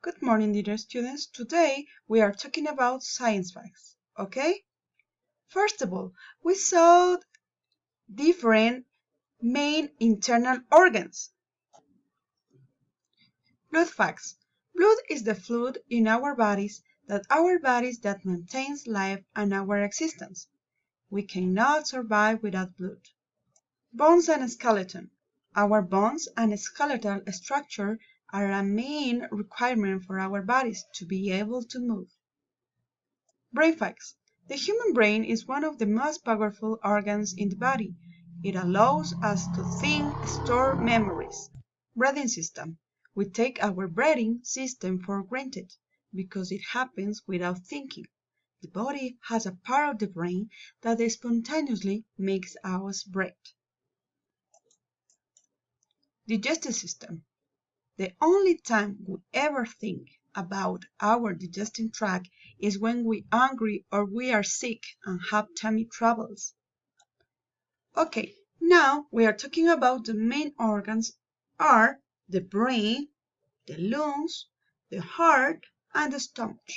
Good morning, dear students. Today we are talking about science facts, okay? First of all, we saw different main internal organs. Blood facts. Blood is the fluid in our bodies that maintains life and our existence. We cannot survive without blood. Bones and skeleton. Our bones and skeletal structure are a main requirement for our bodies to be able to move. Brain facts. The human brain is one of the most powerful organs in the body. It allows us to think, store memories. Breathing system. We take our breathing system for granted because it happens without thinking. The body has a part of the brain that spontaneously makes us breathe. Digestive system. The only time we ever think about our digestive tract is when we're hungry or we are sick and have tummy troubles. Okay, now we are talking about the main organs are the brain, the lungs, the heart, and the stomach.